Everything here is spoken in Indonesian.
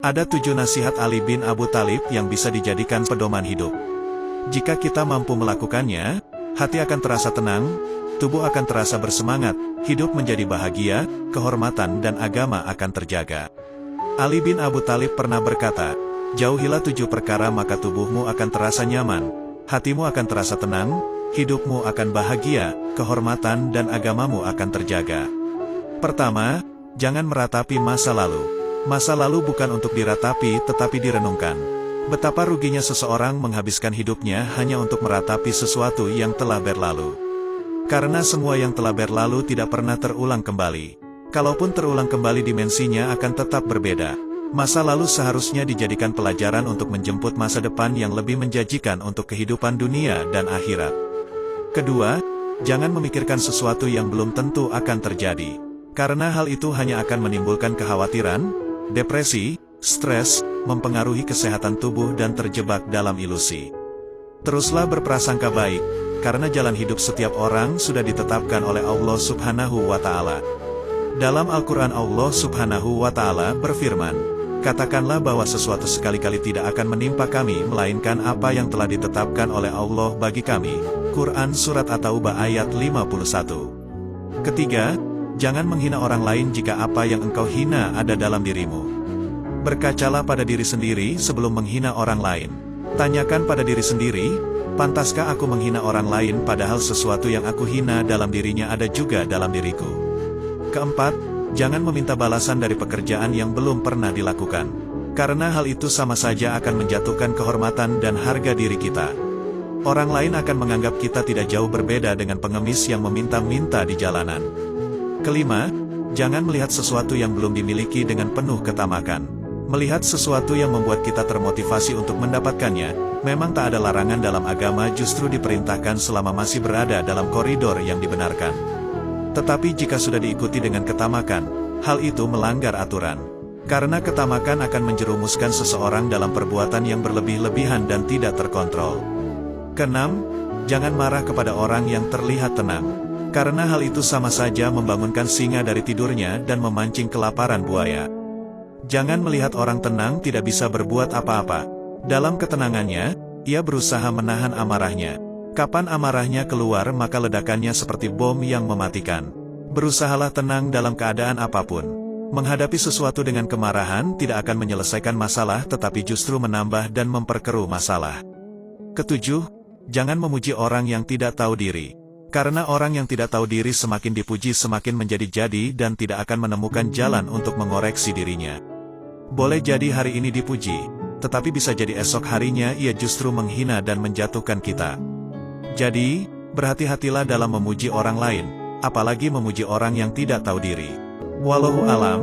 Ada 7 nasihat Ali bin Abu Thalib yang bisa dijadikan pedoman hidup. Jika kita mampu melakukannya, hati akan terasa tenang, tubuh akan terasa bersemangat, hidup menjadi bahagia, kehormatan dan agama akan terjaga. Ali bin Abu Thalib pernah berkata, "Jauhilah 7 perkara maka tubuhmu akan terasa nyaman, hatimu akan terasa tenang, hidupmu akan bahagia, kehormatan dan agamamu akan terjaga." Pertama, jangan meratapi masa lalu. Masa lalu bukan untuk diratapi tetapi direnungkan. Betapa ruginya seseorang menghabiskan hidupnya hanya untuk meratapi sesuatu yang telah berlalu. Karena semua yang telah berlalu tidak pernah terulang kembali. Kalaupun terulang kembali dimensinya akan tetap berbeda. Masa lalu seharusnya dijadikan pelajaran untuk menjemput masa depan yang lebih menjanjikan untuk kehidupan dunia dan akhirat. Kedua, jangan memikirkan sesuatu yang belum tentu akan terjadi. Karena hal itu hanya akan menimbulkan kekhawatiran, depresi, stres, mempengaruhi kesehatan tubuh dan terjebak dalam ilusi. Teruslah berprasangka baik, karena jalan hidup setiap orang sudah ditetapkan oleh Allah Subhanahu wa Ta'ala. Dalam Al-Quran Allah Subhanahu wa Ta'ala berfirman, "Katakanlah bahwa sesuatu sekali-kali tidak akan menimpa kami melainkan apa yang telah ditetapkan oleh Allah bagi kami." Quran Surat At-Taubah ayat 51. Ketiga, jangan menghina orang lain jika apa yang engkau hina ada dalam dirimu. Berkacalah pada diri sendiri sebelum menghina orang lain. Tanyakan pada diri sendiri, pantaskah aku menghina orang lain padahal sesuatu yang aku hina dalam dirinya ada juga dalam diriku. Keempat, jangan meminta balasan dari pekerjaan yang belum pernah dilakukan. Karena hal itu sama saja akan menjatuhkan kehormatan dan harga diri kita. Orang lain akan menganggap kita tidak jauh berbeda dengan pengemis yang meminta-minta di jalanan. Kelima, jangan melihat sesuatu yang belum dimiliki dengan penuh ketamakan. Melihat sesuatu yang membuat kita termotivasi untuk mendapatkannya, memang tak ada larangan dalam agama, justru diperintahkan selama masih berada dalam koridor yang dibenarkan. Tetapi jika sudah diikuti dengan ketamakan, hal itu melanggar aturan. Karena ketamakan akan menjerumuskan seseorang dalam perbuatan yang berlebih-lebihan dan tidak terkontrol. Keenam, jangan marah kepada orang yang terlihat tenang. Karena hal itu sama saja membangunkan singa dari tidurnya dan memancing kelaparan buaya. Jangan melihat orang tenang tidak bisa berbuat apa-apa. Dalam ketenangannya, ia berusaha menahan amarahnya. Kapan amarahnya keluar maka ledakannya seperti bom yang mematikan. Berusahalah tenang dalam keadaan apapun. Menghadapi sesuatu dengan kemarahan tidak akan menyelesaikan masalah tetapi justru menambah dan memperkeruh masalah. Ketujuh, jangan memuji orang yang tidak tahu diri. Karena orang yang tidak tahu diri semakin dipuji semakin menjadi-jadi dan tidak akan menemukan jalan untuk mengoreksi dirinya. Boleh jadi hari ini dipuji, tetapi bisa jadi esok harinya ia justru menghina dan menjatuhkan kita. Jadi, berhati-hatilah dalam memuji orang lain, apalagi memuji orang yang tidak tahu diri. Wallahu alam.